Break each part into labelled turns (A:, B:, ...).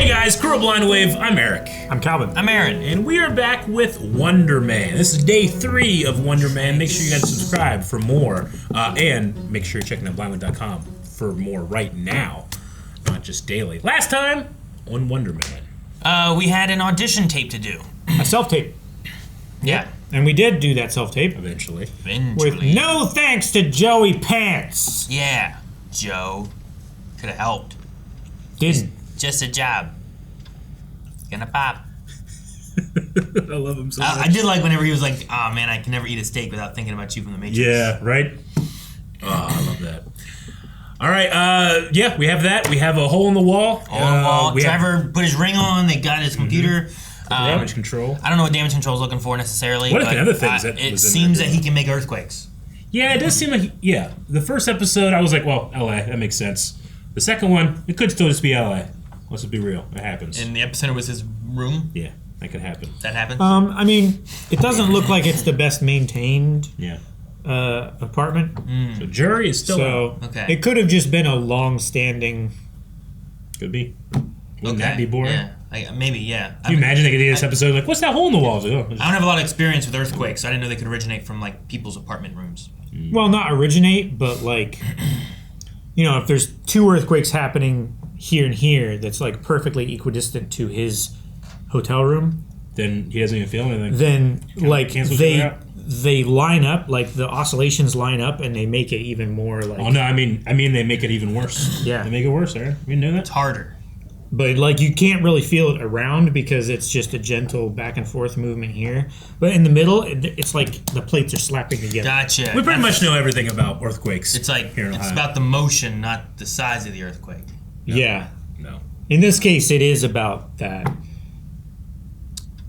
A: Hey guys, Crew of Blind Wave, I'm Eric.
B: I'm Calvin.
C: I'm Aaron.
A: And we are back with Wonder Man. This is day 3 of Wonder Man. Make sure you guys subscribe for more. And make sure you're checking out blindwave.com for more right now, not just daily. Last time on Wonder Man.
C: We had an audition tape to do.
B: A self-tape.
C: Yeah.
B: And we did do that self-tape.
A: Eventually.
B: With no thanks to Joey Pants.
C: Yeah. Joe. Could have helped.
B: Didn't.
C: Just a job. Gonna pop.
A: I love him so much.
C: I did like whenever he was like, "Oh man, I can never eat a steak without thinking about you from the Matrix."
A: Yeah, right? Oh, I love that. All right, yeah, we have that. We have a hole in the wall.
C: Hole in the wall. Trevor put his ring on. They got his computer.
A: Damage control.
C: I don't know what damage control is looking for necessarily.
A: What if another thing that
C: it
A: was in
C: seems
A: there?
C: that he can make earthquakes.
A: Yeah, it does seem like, yeah. The first episode, I was like, well, LA, that makes sense. The second one, it could still just be LA. Let's just be real. It happens.
C: And the epicenter was his room?
A: Yeah, that could happen.
C: That happens?
B: I mean, it doesn't look like it's the best maintained apartment.
A: So jury is still out.
C: Okay.
B: It could have just been a long-standing...
A: Could be. Wouldn't that be boring?
C: Yeah. Maybe, yeah.
A: Can you imagine they could do this episode like, what's that hole in the wall? Like, oh,
C: I don't have a lot of experience with earthquakes. So I didn't know they could originate from like people's apartment rooms.
B: Well, not originate, but like... You know, if there's 2 earthquakes happening here and here, that's like perfectly equidistant to his hotel room,
A: then he doesn't even feel anything.
B: then like
A: cancels
B: they line up, like the oscillations line up, and they make it even more like.
A: Oh no, I mean they make it even worse.
B: Yeah.
A: They make it worse, Aaron. You know that?
C: It's harder.
B: But like you can't really feel it around because it's just a gentle back and forth movement here. But in the middle, it's like the plates are slapping together.
C: Gotcha.
A: We pretty much know everything about earthquakes.
C: It's like
A: here in
C: it's
A: Ohio.
C: about the motion, not the size of the earthquake.
B: Yeah.
A: No.
B: In this case, it is about that.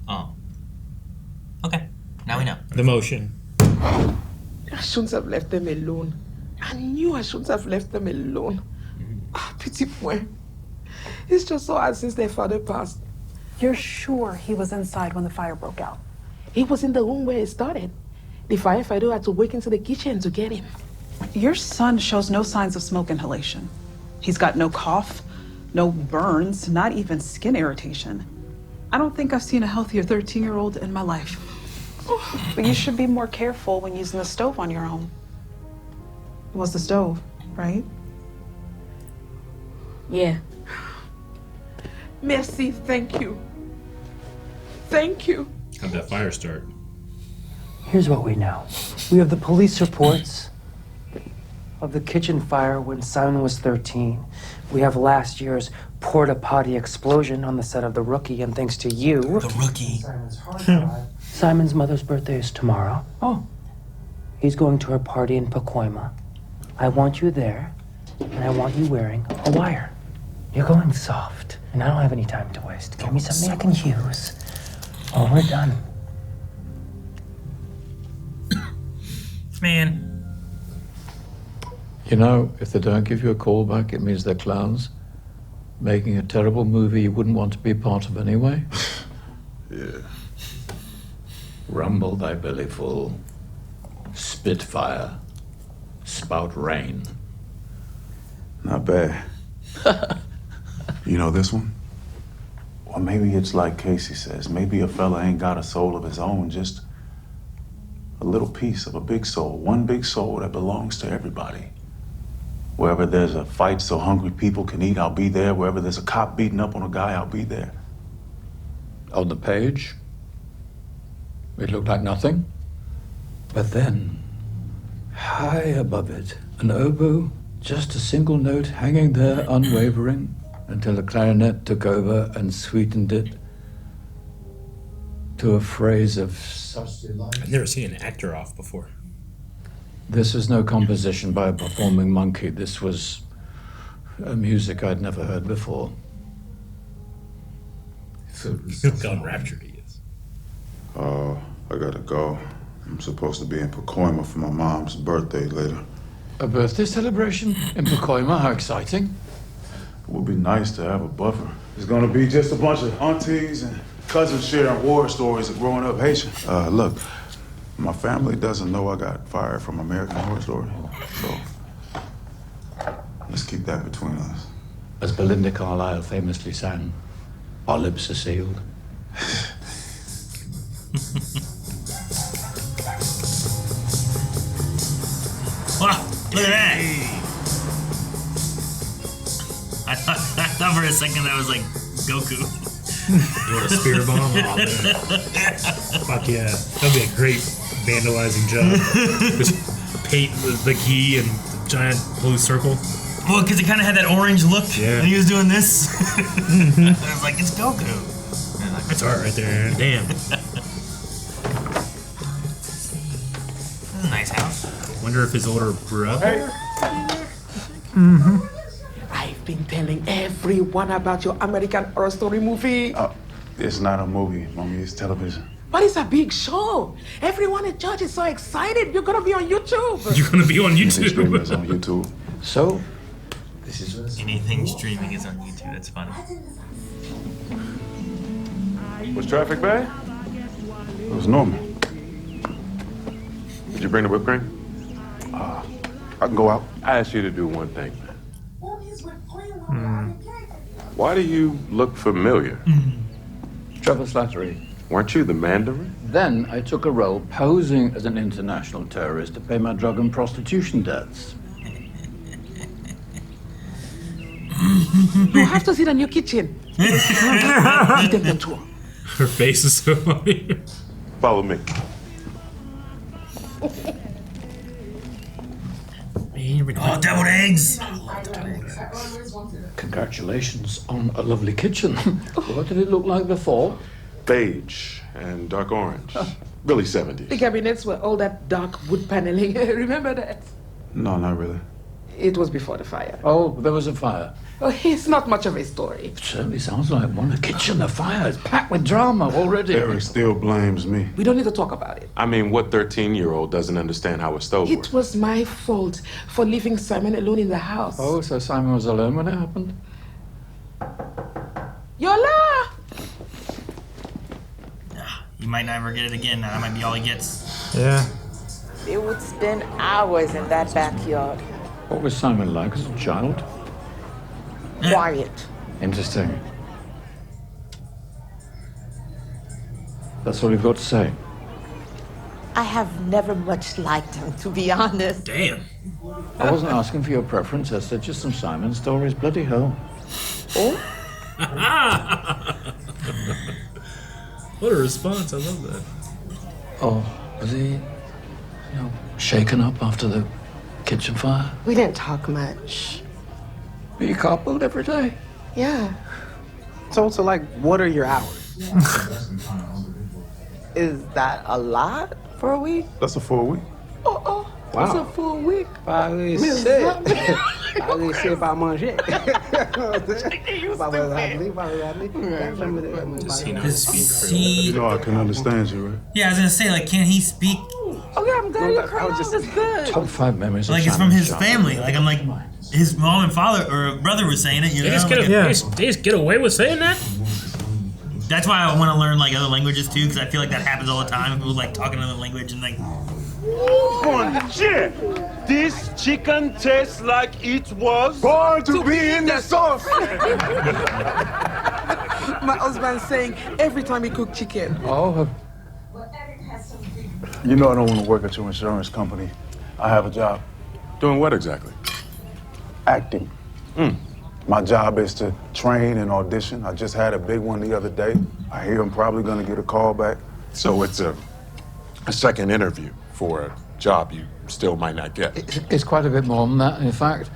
C: Oh. Okay. Now we know.
B: The motion.
D: I shouldn't have left them alone. I knew I shouldn't have left them alone. Petit point. It's just so hard since their father passed.
E: You're sure he was inside when the fire broke out?
D: He was in the room where it started. The firefighter had to wake into the kitchen to get him.
E: Your son shows no signs of smoke inhalation. He's got no cough, no burns, not even skin irritation. I don't think I've seen a healthier 13-year-old in my life. But you should be more careful when using the stove on your own. It was the stove, right?
D: Yeah. Merci, thank you. Thank you.
A: How'd that fire start?
F: Here's what we know. We have the police reports of the kitchen fire when Simon was 13. We have last year's porta potty explosion on the set of The Rookie, and thanks to you...
C: The Rookie.
F: Simon's hard drive. Simon's mother's birthday is tomorrow.
E: Oh.
F: He's going to her party in Pacoima. I want you there, and I want you wearing a wire. You're going soft, and I don't have any time to waste. Give me something I can use, or we're done.
C: Man.
G: You know, if they don't give you a call back, it means they're clowns. Making a terrible movie you wouldn't want to be part of anyway.
H: Yeah.
G: Rumble thy belly full. Spit fire. Spout rain.
H: Not bad. You know this one? Or maybe it's like Casey says. Maybe a fella ain't got a soul of his own, just a little piece of a big soul. One big soul that belongs to everybody. Wherever there's a fight so hungry people can eat, I'll be there. Wherever there's a cop beating up on a guy, I'll be there.
G: On the page, it looked like nothing. But then, high above it, an oboe, just a single note hanging there unwavering until the clarinet took over and sweetened it to a phrase of such delight.
A: I've never seen an actor off before.
G: This was no composition by a performing monkey. This was a music I'd never heard before.
A: Look how enraptured he is.
H: Oh, I gotta go. I'm supposed to be in Pacoima for my mom's birthday later.
G: A birthday celebration in Pacoima? How exciting.
H: It would be nice to have a buffer. It's gonna be just a bunch of aunties and cousins sharing war stories of growing up Haitian. Look, my family doesn't know I got fired from American Horror Story, so let's keep that between us.
G: As Belinda Carlisle famously sang, Our lips are sealed.
C: Wow, look at that! I thought for a second that was like Goku.
A: You want a spear bomb? Oh, man. Fuck yeah. That'd be a great vandalizing job. Just paint the key and the giant blue circle.
C: Well, because it kind of had that orange look,
A: Yeah.
C: and he was doing this. I was like, it's Goku.
A: That's art right there. Damn.
C: This is a nice house.
A: Wonder if his older brother.
D: I've been telling everyone about your American Horror Story movie.
H: It's not a movie, Mommy. It's television.
D: But it's a big show. Everyone in church is so excited. You're gonna be on YouTube.
A: You're gonna be on
H: It's streamers
A: YouTube.
H: on YouTube.
G: So, this is
C: Anything streaming is on YouTube. That's funny.
I: Was traffic bad?
H: It was Norman.
I: Did you bring the whipped cream?
H: I can go out.
I: I asked you to do one thing, man. Why do you look familiar?
G: Trevor Slattery.
I: Weren't you the Mandarin?
G: Then I took a role posing as an international terrorist to pay my drug and prostitution debts.
D: You have to see the new kitchen. Take them tour.
A: Her face is so funny.
I: Follow me.
C: Oh, deviled eggs!
G: Congratulations on a lovely kitchen. What did it look like before?
I: Beige and dark orange. Really 70s.
D: The cabinets were all that dark wood paneling. Remember that?
H: No, not really.
D: It was before the fire.
G: Oh, there was a fire.
D: Oh, it's not much of a story.
G: It certainly sounds like one. A kitchen, a fire. It's packed with drama already.
H: Eric still blames me.
D: We don't need to talk about it.
I: I mean, what 13-year-old doesn't understand how a stove
D: It
I: works?
D: was my fault for leaving Simon alone in the house.
G: Oh, so Simon was alone when it happened?
D: Yola!
C: He might never get it again. That might be all he gets.
B: Yeah.
J: They would spend hours in that backyard.
G: What was Simon like as a child?
J: Quiet.
G: Interesting. That's all you've got to say.
J: I have never much liked him, to be honest.
A: Damn.
G: I wasn't asking for your preference. I said just some Simon stories. Bloody hell.
J: Oh?
A: What a response. I love that.
G: Oh, was he, shaken up after the kitchen fire?
K: We didn't talk much.
G: Were you carpooled every day?
K: Yeah. So like, what are your hours? Is that a lot for a week?
H: That's a full week.
K: Wow.
D: It's a full week.
K: Parlez pas manger.
H: You know I can understand you, right?
C: Yeah, I was gonna say, like, can't he speak?
D: Okay, I'm glad you cried. That was good.
G: Top 5 memories of
C: Like, it's from
G: Simon's
C: his
G: childhood.
C: family. Like, I'm like, his mom and father or brother was saying it, you know?
A: They just get away with saying that?
C: That's why I want to learn, like, other languages, too, because I feel like that happens all the time. People, like, talking another language and, like...
L: This chicken tastes like it was
H: Born to be in the sauce.
D: My husband's saying every time he cook chicken.
G: Oh,
H: You know I don't want to work at your insurance company. I have a job.
I: Doing what exactly?
H: Acting. My job is to train and audition. I just had a big one the other day. I hear I'm probably going to get a call back.
I: So it's a second interview for a job you still might not get.
G: it's quite a bit more than that. In fact,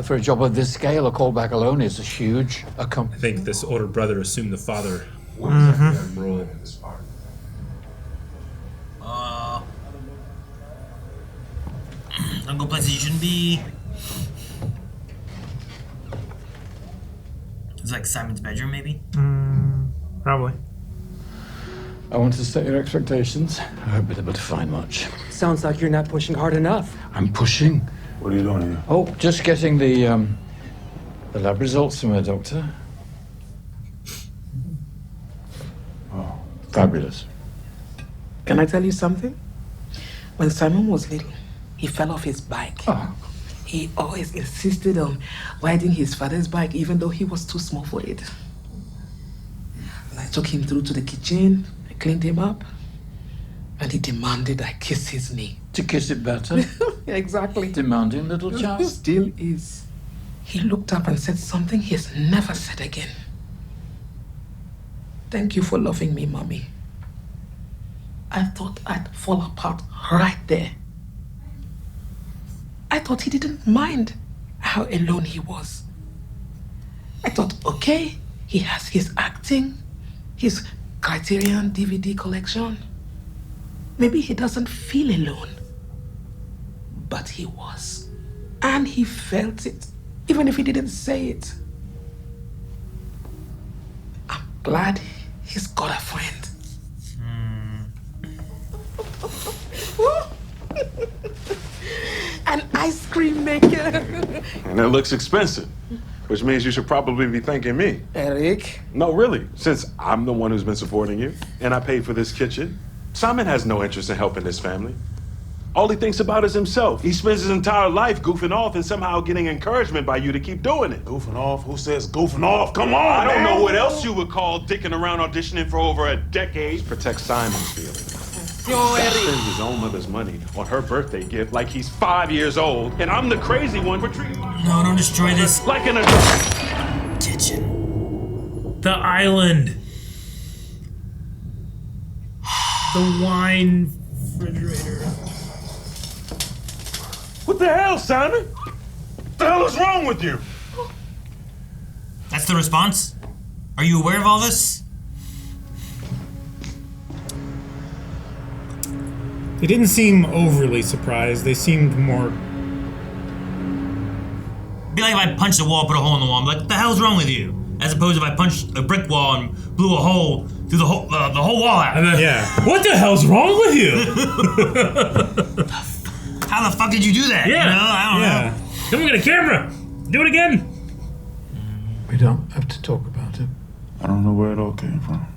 G: for a job of this scale, a callback alone is a huge
A: I
G: accomplishment.
A: think this older brother assumed the father role.
C: Don't go places you shouldn't be. It's like Simon's bedroom, maybe?
B: Probably.
G: I want to set your expectations. I won't be able to find much.
F: Sounds like you're not pushing hard enough.
G: I'm pushing.
H: What are you doing here?
G: Oh, just getting the lab results from her doctor.
H: Oh.
G: Fabulous.
D: Can I tell you something? When Simon was little, he fell off his bike.
G: Oh.
D: He always insisted on riding his father's bike, even though he was too small for it. And I took him through to the kitchen. I cleaned him up. And he demanded I kiss his knee.
G: To kiss it better?
D: Exactly.
G: Demanding little child.
D: Still is. He looked up and said something he's never said again. Thank you for loving me, Mommy. I thought I'd fall apart right there. I thought he didn't mind how alone he was. I thought, okay, he has his acting, his Criterion DVD collection. Maybe he doesn't feel alone. But he was. And he felt it, even if he didn't say it. I'm glad he's got a friend. An ice cream maker.
I: And it looks expensive, which means you should probably be thanking me.
D: Eric?
I: No, really, since I'm the one who's been supporting you, and I paid for this kitchen. Simon has no interest in helping this family. All he thinks about is himself. He spends his entire life goofing off and somehow getting encouragement by you to keep doing it.
H: Goofing off? Who says goofing off? Come on,
I: I don't
H: man.
I: know what else you would call dicking around auditioning for over a decade. Protect Simon's feelings. He spends his own mother's money on her birthday gift like he's 5 years old, and I'm the crazy one for treating my...
C: No, don't destroy this.
I: Like an adult.
C: Kitchen.
A: The island. The wine refrigerator.
I: What the hell, Simon? What the hell is wrong with you?
C: That's the response? Are you aware of all this?
B: They didn't seem overly surprised. They seemed more...
C: Be like if I punched a wall, put a hole in the wall. I'm like, what the hell's wrong with you? As opposed to if I punched a brick wall and blew a hole through the whole wall out.
B: Yeah.
A: What the hell's wrong with you?
C: How the fuck did you do that?
A: Yeah.
C: You know, I don't know.
A: Come on, get a camera. Do it again.
G: We don't have to talk about it.
H: I don't know where it all came from.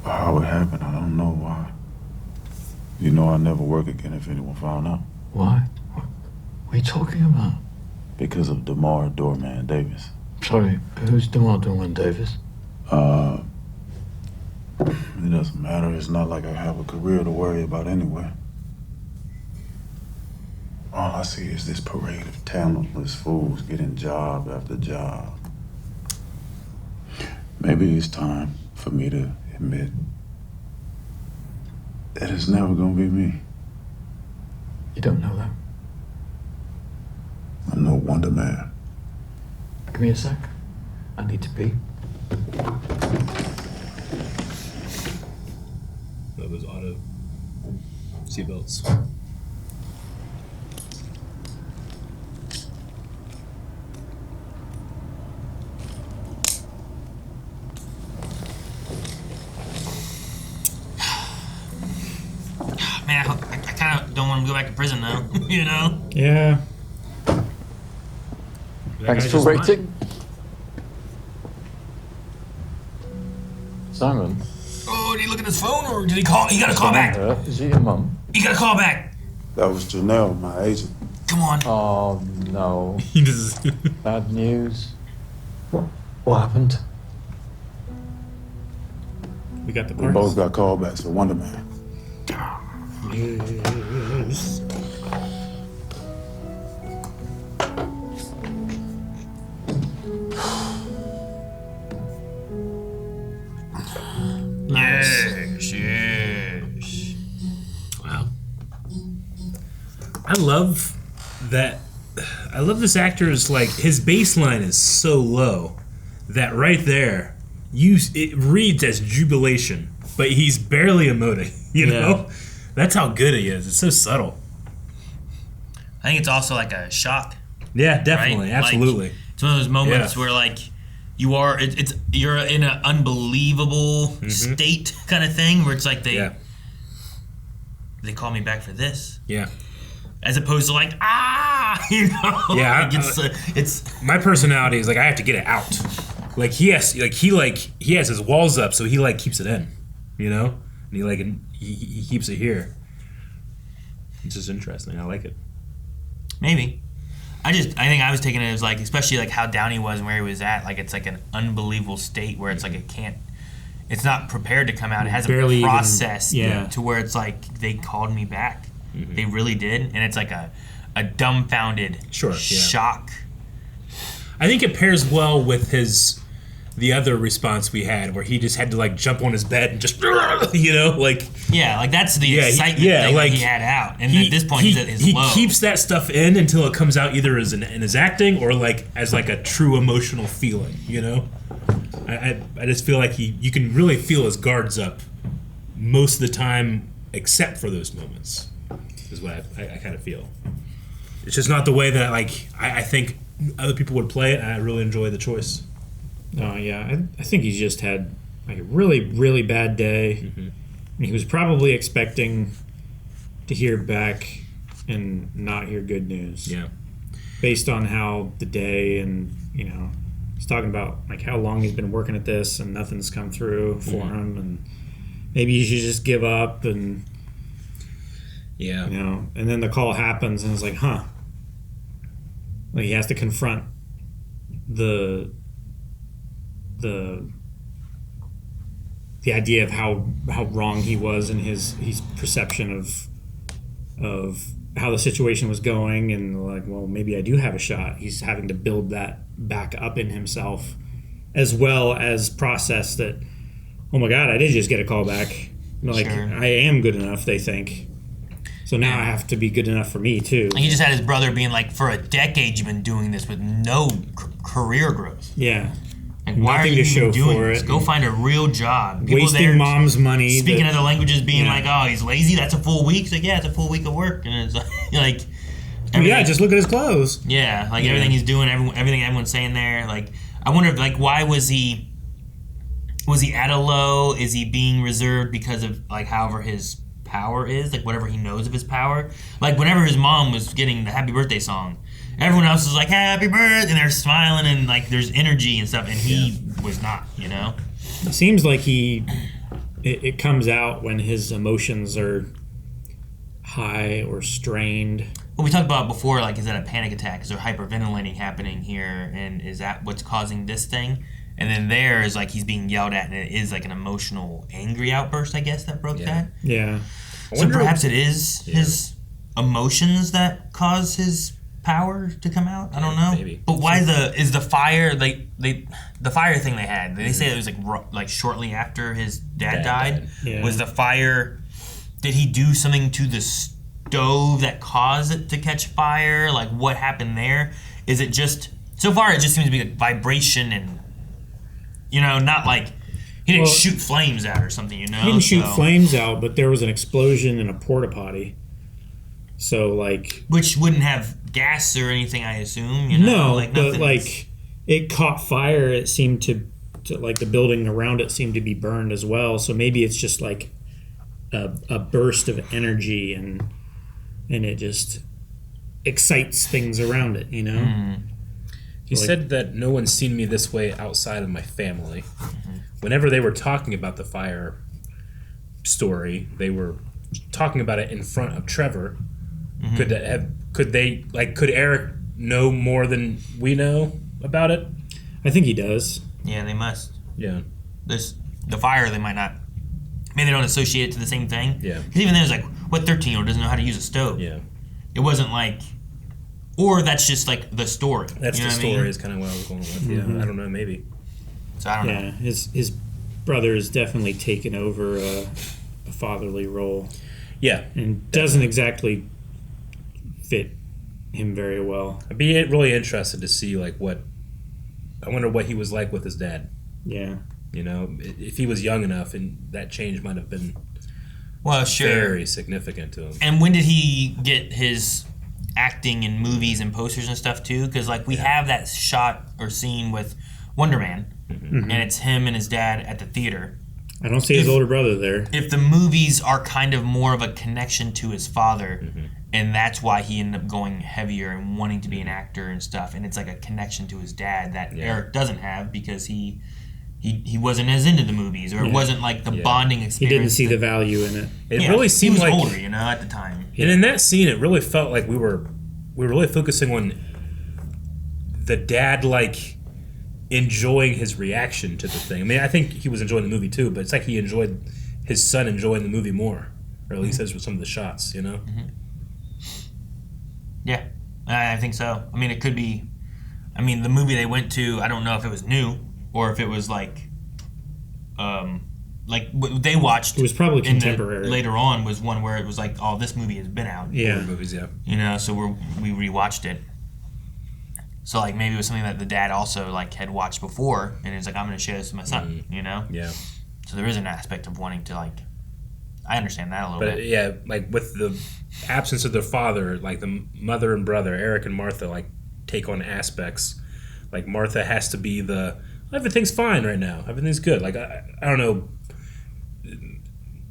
H: Or how it happened. I don't know why. You know I'll never work again if anyone found out.
G: Why? What are you talking about?
H: Because of DeMar Doorman Davis.
G: Sorry, who's DeMar Doorman Davis?
H: It doesn't matter. It's not like I have a career to worry about anyway. All I see is this parade of talentless fools getting job after job. Maybe it's time for me to admit that it's never gonna be me.
G: You don't know that?
H: I'm no Wonder Man.
G: Give me a sec. I need to pee.
A: That was auto seatbelts.
C: Man, I kind of don't want to go back to prison now. You know?
B: Yeah.
G: Thanks for waiting. Simon.
C: Oh, did he look at his phone or did he call? He got to call back.
G: Is it your mum?
C: You got to call back.
H: That was Janelle, my agent.
C: Come on.
G: Oh, no. Bad news. What happened?
B: We got the
H: We both got callbacks for Wonder Man.
B: Yes.
C: Yes, yes.
A: Wow. I love that. I love this actor's, like, his baseline is so low that right there, it reads as jubilation, but he's barely emoting, you know? That's how good he is. It's so subtle.
C: I think it's also like a shock.
A: Yeah, definitely.
C: Right?
A: Absolutely.
C: Like, it's one of those moments where, like, you're in an unbelievable state kind of thing where it's like they call me back for this.
A: Yeah.
C: As opposed to like, you know.
A: Yeah.
C: Like it's
A: my personality is like, I have to get it out. Like he has his walls up, so he like keeps it in, you know? And he keeps it here. It's just interesting. I like it.
C: Maybe. I think I was taking it as like, especially like how down he was and where he was at. Like it's like an unbelievable state where it's like it can't. it's not prepared to come out. It hasn't
B: Barely even-
C: processed
B: yeah.
C: to where it's like they called me back. They really did, and it's like a dumbfounded shock.
A: I think it pairs well with the other response we had, where he just had to like jump on his bed and just, you know, like
C: like that's the excitement thing that he had out, and at this point he's at his low.
A: He keeps that stuff in until it comes out either as in his acting or like as like a true emotional feeling, you know. I just feel like you can really feel his guards up most of the time, except for those moments. Is what I kind of feel. It's just not the way that like I think other people would play it. And I really enjoy the choice.
B: Oh yeah, I think he's just had like a really, really bad day. He was probably expecting to hear back and not hear good news.
A: Yeah.
B: Based on how the day and, you know, he's talking about like how long he's been working at this and nothing's come through for him, and maybe he should just give up, and you know, and then the call happens and it's like, like he has to confront the idea of how wrong he was in his perception of how the situation was going, and like, well, maybe I do have a shot. He's having to build that back up in himself, as well as process that, oh my God, I did just get a call back. Like, I am good enough, they think. So now I have to be good enough for me too.
C: And he just had his brother being like, for a decade you've been doing this with no career growth.
B: Yeah.
C: Like, why are you even doing this? Go find a real job. People
B: Wasting
C: there
B: mom's money.
C: Speaking other languages, being like, oh, he's lazy. That's a full week. It's like, yeah, it's a full week of work, and it's like
B: yeah, just look at his clothes.
C: Yeah, like everything he's doing, everything everyone's saying there. Like, I wonder, like, why was he at a low? Is he being reserved because of like however his power is, like whatever he knows of his power? Like whenever his mom was getting the happy birthday song, everyone else was like, happy birthday, and they're smiling and like there's energy and stuff, and he was not, you know?
B: It seems like it comes out when his emotions are high or strained.
C: Well, we talked about before, like, is that a panic attack? Is there hyperventilating happening here? And is that what's causing this thing? And then there is like he's being yelled at, and it is like an emotional, angry outburst, I guess, that broke that.
B: Yeah.
C: So perhaps it is his emotions that cause his power to come out. I don't know.
A: Maybe.
C: But why is the fire the fire thing they had? They say it was like shortly after his dad died.
B: Yeah.
C: Was the fire? Did he do something to the stove that caused it to catch fire? Like what happened there? Is it just so far? It just seems to be like vibration and. You know, not like he didn't shoot flames out or something, you know?
B: He didn't shoot flames out, but there was an explosion in a porta potty. So, like...
C: Which wouldn't have gas or anything, I assume, you know?
B: No,
C: like,
B: but, like, it caught fire. It seemed to, like, the building around it seemed to be burned as well. So maybe it's just, like, a burst of energy, and it just excites things around it, you know?
C: Mm.
A: He said that no one's seen me this way outside of my family. Whenever they were talking about the fire story, they were talking about it in front of Trevor. Could Eric know more than we know about it?
B: I think he does.
C: Yeah, they must.
A: Yeah.
C: The fire, they might not. Maybe they don't associate it to the same thing.
A: Yeah.
C: Because even then, it's like, what 13-year-old doesn't know how to use a stove?
A: Yeah.
C: It wasn't like. Or that's just like the story.
A: That's
C: you know
A: the story.
C: I mean?
A: Is kind of what I was going with. Yeah, I don't know. Maybe.
C: So I don't know.
B: Yeah, his brother has definitely taken over a fatherly role.
A: Yeah,
B: and doesn't exactly fit him very well.
A: I'd be really interested to see like what. I wonder what he was like with his dad.
B: Yeah,
A: you know, if he was young enough, and that change might have been.
C: Well, sure.
A: Very significant to him.
C: And when did he get his acting in movies and posters and stuff too? Because like we have that shot or scene with Wonder Man, and it's him and his dad at the theater.
B: I don't see his older brother there.
C: If the movies are kind of more of a connection to his father, and that's why he ended up going heavier and wanting to be an actor and stuff, and it's like a connection to his dad that Eric doesn't have because he wasn't as into the movies, or it wasn't like the bonding experience.
B: He didn't see the value in it.
A: It really seemed like
C: he was older, you know, at the time.
A: And in that scene, it really felt like we were really focusing on the dad, like enjoying his reaction to the thing. I mean, I think he was enjoying the movie too, but it's like he enjoyed his son enjoying the movie more, or at least as with some of the shots, you know.
C: Yeah, I think so. I mean, it could be. I mean, the movie they went to, I don't know if it was new or if it was like what they watched.
B: It was probably contemporary.
C: Later on was one where it was like, oh, this movie has been out.
B: Yeah,
A: movies, yeah.
C: You know, so we rewatched it. So like maybe it was something that the dad also like had watched before, and he's like, I'm going to share this with my son. You know.
A: Yeah.
C: So there is an aspect of wanting to like. I understand that a little bit.
A: But yeah, like with the absence of their father, like the mother and brother, Eric and Martha, like take on aspects. Like Martha has to be everything's fine right now. Everything's good. Like I don't know.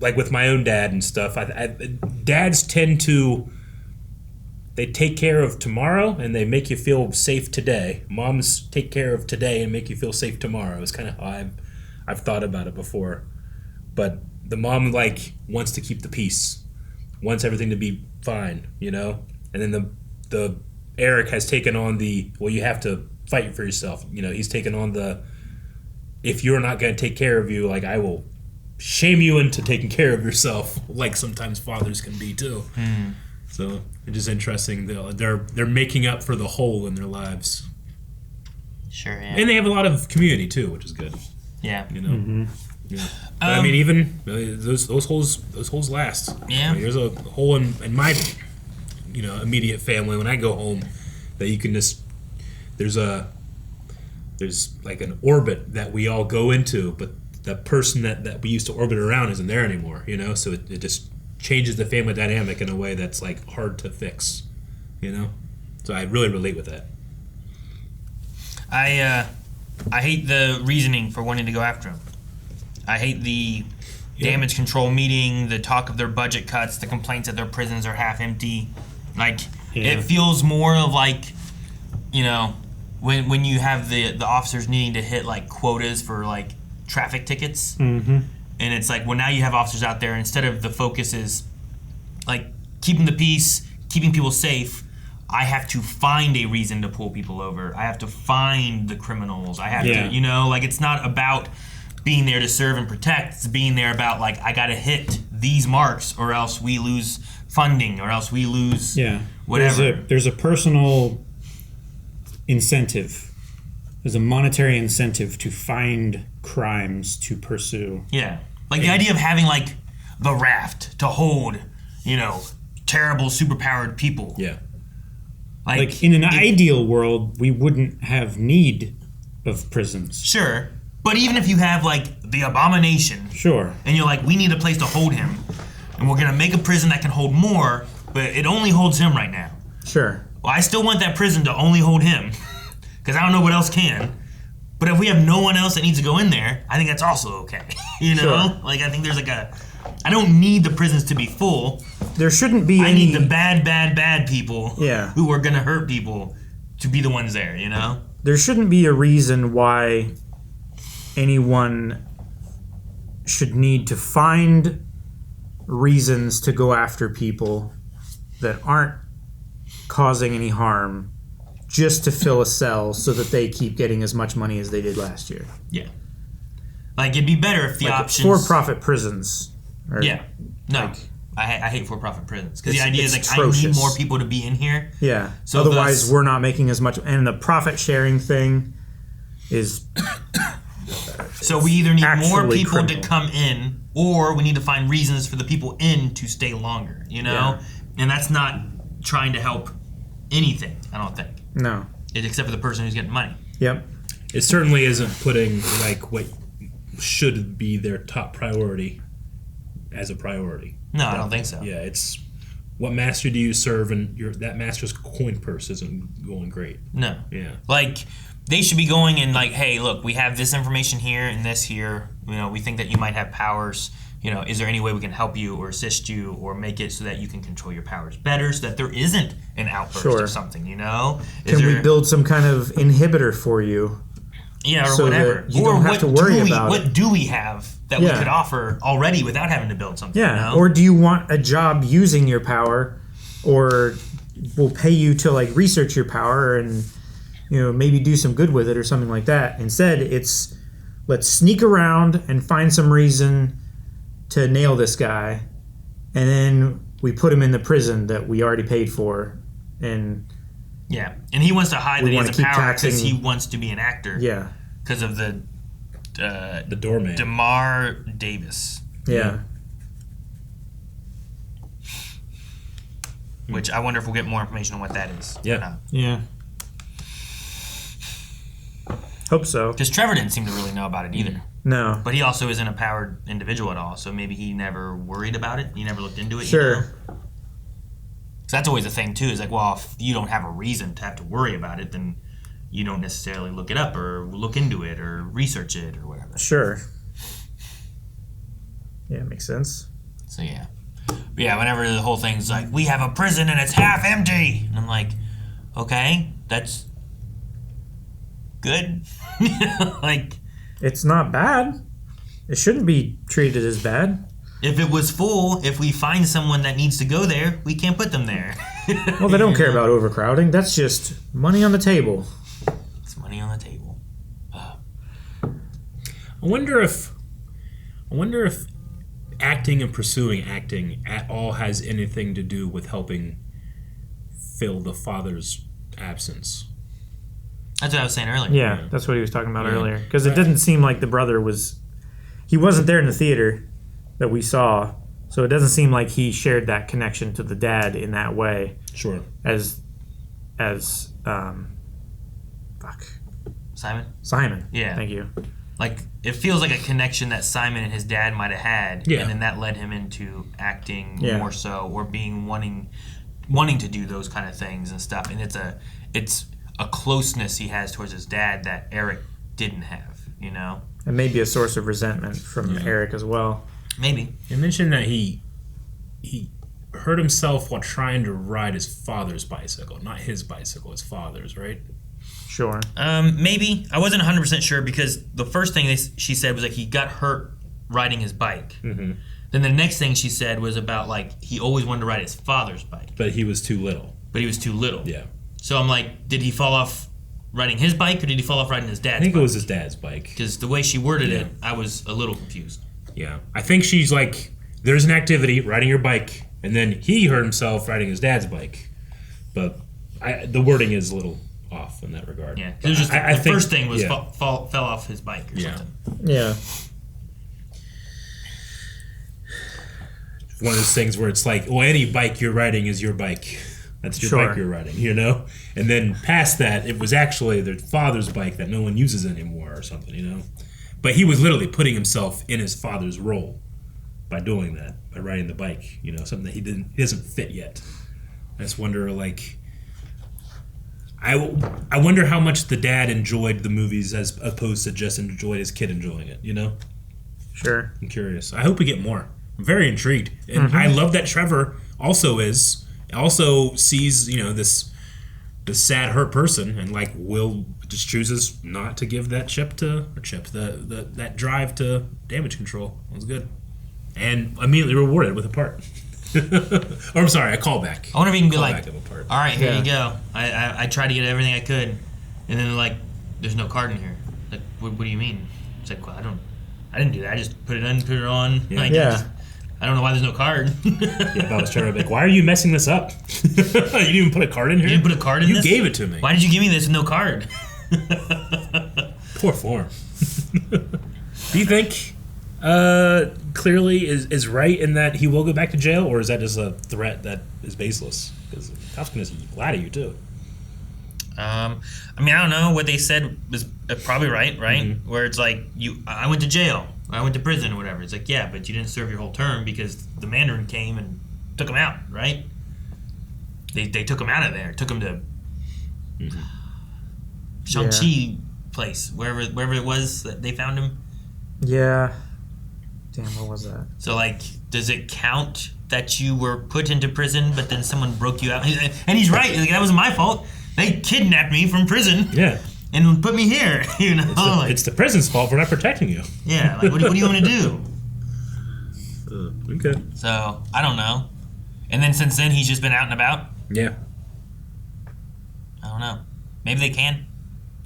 A: Like with my own dad and stuff, dads tend to. They take care of tomorrow and they make you feel safe today. Moms take care of today and make you feel safe tomorrow. It's kind of how I've thought about it before. But the mom like wants to keep the peace, wants everything to be fine, you know. And then the Eric has taken on you have to fight for yourself. You know, he's taken on if you're not going to take care of you, like I will shame you into taking care of yourself, like sometimes fathers can be too. So it is interesting. They're making up for the hole in their lives.
C: Sure, yeah.
A: And they have a lot of community too, which is good.
C: Yeah.
A: You know. Yeah. But I mean, even those holes last.
C: Yeah.
A: I mean, there's a hole in my immediate family when I go home that you can just there's like an orbit that we all go into, but the person that we used to orbit around isn't there anymore. You know, so it just changes the family dynamic in a way that's like hard to fix, you know. So I really relate with that.
C: I hate the reasoning for wanting to go after him. I hate the damage control meeting, the talk of their budget cuts, the complaints that their prisons are half empty. Like it feels more of like, you know, when you have the officers needing to hit like quotas for like traffic tickets. And it's like, well, now you have officers out there, instead of the focus is like keeping the peace, keeping people safe, I have to find a reason to pull people over. I have to find the criminals. I have to, you know, like it's not about being there to serve and protect. It's being there about like, I got to hit these marks or else we lose funding or else we lose whatever.
B: There's a personal incentive. There's a monetary incentive to find crimes to pursue.
C: Yeah. Like the idea of having like the raft to hold, you know, terrible superpowered people.
B: Yeah. Like in an ideal world, we wouldn't have need of prisons.
C: Sure. But even if you have like the Abomination.
B: Sure.
C: And you're like, we need a place to hold him. And we're going to make a prison that can hold more, but it only holds him right now.
B: Sure.
C: Well, I still want that prison to only hold him. Because I don't know what else can. But if we have no one else that needs to go in there, I think that's also okay. You know?
B: Sure.
C: Like, I think there's like I don't need the prisons to be full.
B: There shouldn't be
C: I need the bad people
B: who
C: are going to hurt people to be the ones there, you know?
B: There shouldn't be a reason why anyone should need to find reasons to go after people that aren't causing any harm just to fill a cell so that they keep getting as much money as they did last year.
C: Yeah. Like, it'd be better if the
B: like
C: options...
B: for-profit prisons.
C: No.
B: Like,
C: I hate for-profit prisons. Because the idea is, like,
B: atrocious.
C: I need more people to be in here.
B: Yeah.
C: So
B: otherwise, we're not making as much... And the profit-sharing thing is...
C: So we either need more people
B: criminal.
C: to come in, or we need to find reasons for the people in to stay longer, you know?
B: Yeah.
C: And that's not trying to help anything, I don't think.
B: No.
C: Except for the person who's getting money.
B: Yep.
A: It certainly isn't putting like what should be their top priority as a priority.
C: No, I don't think so.
A: Yeah, it's what master do you serve, and that master's coin purse isn't going great.
C: No.
A: Yeah.
C: Like, they should be going and like, hey, look, we have this information here and this here. You know, we think that you might have powers. You know, is there any way we can help you or assist you or make it so that you can control your powers better so that there isn't an outburst of something, you know?
B: Can we build some kind of inhibitor for you?
C: Yeah, or
B: so
C: whatever.
B: That you don't have to worry about
C: what do we have that we could offer already without having to build something?
B: Yeah,
C: you know?
B: or do you want a job using your power, or we'll pay you to like research your power and maybe do some good with it or something like that. Instead, it's let's sneak around and find some reason to nail this guy, and then we put him in the prison that we already paid for, and
C: and he wants to hide that he has a power
B: taxing.
C: because he wants to be an actor.
B: Yeah,
C: because of the
A: doorman,
C: DeMar Davis.
B: Yeah.
C: Which I wonder if we'll get more information on what that is.
A: Yeah.
B: Yeah. Hope so.
C: Because Trevor didn't seem to really know about it either.
B: No.
C: But he also isn't a powered individual at all, so maybe he never worried about it. He never looked into it.
B: Sure.
C: So that's always a thing too. Is like, well, if you don't have a reason to have to worry about it, then you don't necessarily look it up or look into it or research it or whatever.
B: Sure. Yeah, it makes sense.
C: So yeah. But yeah, whenever the whole thing's like, we have a prison and it's half empty, and I'm like, okay, that's good. Like,
B: it's not bad. It shouldn't be treated as bad.
C: If it was full, if we find someone that needs to go there, we can't put them there.
B: Well, they don't care about overcrowding. That's just money on the table.
C: It's money on the table.
A: I wonder if acting and pursuing acting at all has anything to do with helping fill the father's absence.
C: That's what I was saying earlier.
B: Yeah, that's what he was talking about earlier. Because it didn't seem like the brother was... He wasn't there in the theater that we saw, so it doesn't seem like he shared that connection to the dad in that way.
A: Sure.
B: As Simon.
C: Yeah.
B: Thank you.
C: Like, it feels like a connection that Simon and his dad might have had,
A: Yeah.
C: and then that led him into acting
B: Yeah.
C: more so, or being wanting to do those kind of things and stuff. And it's a closeness he has towards his dad that Eric didn't have, you know?
B: And maybe a source of resentment from Eric as well.
C: Maybe.
A: You mentioned that he hurt himself while trying to ride his father's bicycle. Not his bicycle, his father's, right?
B: Sure.
C: Maybe. I wasn't 100% sure because the first thing she said was like he got hurt riding his bike.
A: Mm-hmm.
C: Then the next thing she said was about like he always wanted to ride his father's bike.
A: But he was too little.
C: Yeah. So I'm like, did he fall off riding his bike or did he fall off riding his dad's bike?
A: I think it was his dad's bike.
C: Because the way she worded it, I was a little confused.
A: Yeah. I think she's like, there's an activity, riding your bike, and then he hurt himself riding his dad's bike. But the wording is a little off in that regard.
C: Yeah. It was just the first thing was fell off his bike or something.
B: Yeah.
A: One of those things where it's like, well, any bike you're riding is your bike. That's your bike you're riding, you know? And then past that, it was actually their father's bike that no one uses anymore or something, you know? But he was literally putting himself in his father's role by doing that, by riding the bike, you know, something that he doesn't fit yet. I just wonder, like, I wonder how much the dad enjoyed the movies as opposed to just enjoyed his kid enjoying it, you know?
B: Sure.
A: I'm curious. I hope we get more. I'm very intrigued. And I love that Trevor also sees, you know, this sad hurt person and like just chooses not to give that that drive to damage control. That was good. And immediately rewarded with a part. Or I'm sorry, a callback.
C: I wonder if he can be like, all right, here you go. I tried to get everything I could, and then like, there's no card in here. Like, what do you mean? It's like, well, I didn't do that. I just put it on.
A: Yeah.
C: Like, I don't know why there's no card.
A: If I was trying to be like, why are you messing this up? You didn't even put a card in here?
C: You didn't put a card in this?
A: You gave it to me.
C: Why did you give me this with no card?
A: Poor form. Do you think clearly is right in that he will go back to jail, or is that just a threat that is baseless? Because the cop's going to lie to you, too.
C: I mean, I don't know. What they said was probably right? Mm-hmm. Where it's like, I went to jail. I went to prison or whatever. It's like, yeah, but you didn't serve your whole term because the Mandarin came and took him out, right? They took him out of there. Took him to Shang-Chi place, wherever it was that they found him.
B: Yeah. Damn, what was that?
C: So, like, does it count that you were put into prison, but then someone broke you out? And he's right. Like, that wasn't my fault. They kidnapped me from prison.
A: Yeah.
C: And put me here, you know.
A: It's the prison's fault for not protecting you.
C: Yeah, like what do you want to do?
A: Okay.
C: So I don't know. And then since then he's just been out and about.
A: Yeah.
C: I don't know. Maybe they can.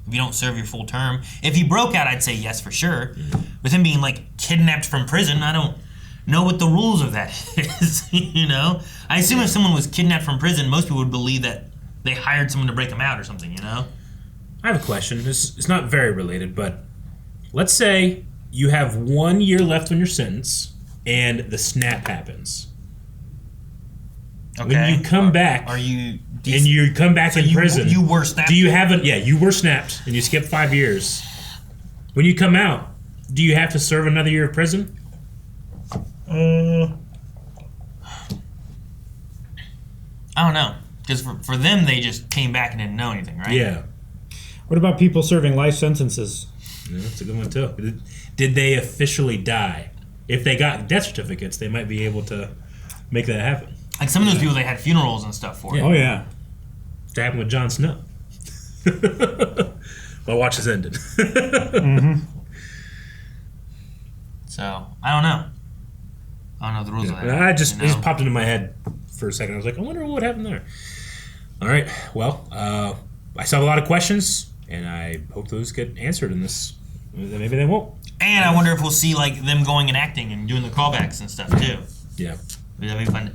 C: if you don't serve your full term. If he broke out, I'd say yes for sure. With him being like kidnapped from prison, I don't know what the rules of that is. You know, I assume if someone was kidnapped from prison, most people would believe that they hired someone to break him out or something. You know.
A: I have a question. It's not very related, but let's say you have 1 year left on your sentence, and the snap happens.
C: Okay.
A: When you come back,
C: are you?
A: And you come back in prison.
C: You were snapped.
A: Do you have a? Yeah, you were snapped, and you skipped 5 years. When you come out, do you have to serve another year of prison?
C: I don't know, because for them they just came back and didn't know anything, right?
A: Yeah.
B: What about people serving life sentences?
A: Yeah, that's a good one too. Did they officially die? If they got death certificates, they might be able to make that happen.
C: Like some of those people, they had funerals and stuff for.
A: Yeah.
B: Oh yeah.
A: That happened with Jon Snow. My watch has ended.
C: So I don't know. I don't know the rules of that.
A: It just popped into my head for a second. I was like, I wonder what happened there. All right. Well, I still have a lot of questions, and I hope those get answered in this. Maybe they won't.
C: And I wonder if we'll see like them going and acting and doing the callbacks and stuff too.
A: Yeah.
C: That'd be fun.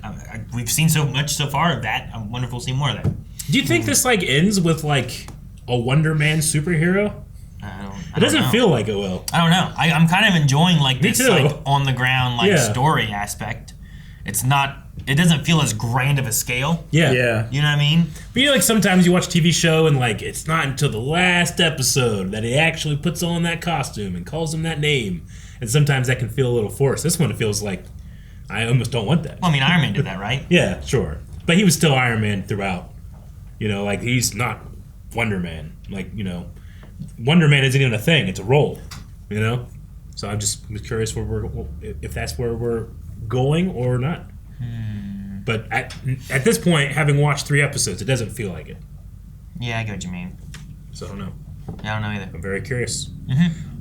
C: We've seen so much so far of that. I wonder if we'll see more of that.
A: Do you think this like ends with like a Wonder Man superhero? It doesn't feel like it will.
C: I don't know. I'm kind of enjoying like
A: Me
C: this
A: too.
C: like on the ground like
A: Yeah.
C: story aspect. It's not. It doesn't feel as grand of a scale.
A: Yeah.
B: Yeah.
C: You know what I mean?
A: But you know, like sometimes you watch a TV show and like it's not until the last episode that he actually puts on that costume and calls him that name. And sometimes that can feel a little forced. This one it feels like I almost don't want that.
C: Well, I mean, Iron Man did that, right?
A: Yeah, sure. But he was still Iron Man throughout. You know, like he's not Wonder Man. Like, you know, Wonder Man isn't even a thing. It's a role. You know? So I'm just curious if that's where we're going or not. But at this point, having watched 3 episodes, it doesn't feel like it.
C: Yeah, I get what you mean.
A: So I don't know.
C: Yeah, I don't know either.
A: I'm very curious.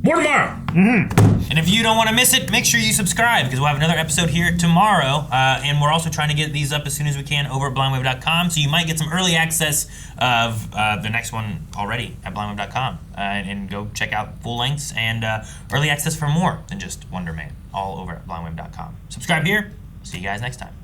A: More tomorrow!
C: And if you don't want to miss it, make sure you subscribe because we'll have another episode here tomorrow. And we're also trying to get these up as soon as we can over at blindwave.com. So you might get some early access of the next one already at blindwave.com. And go check out full lengths and early access for more than just Wonder Man all over at blindwave.com. Subscribe here. See you guys next time.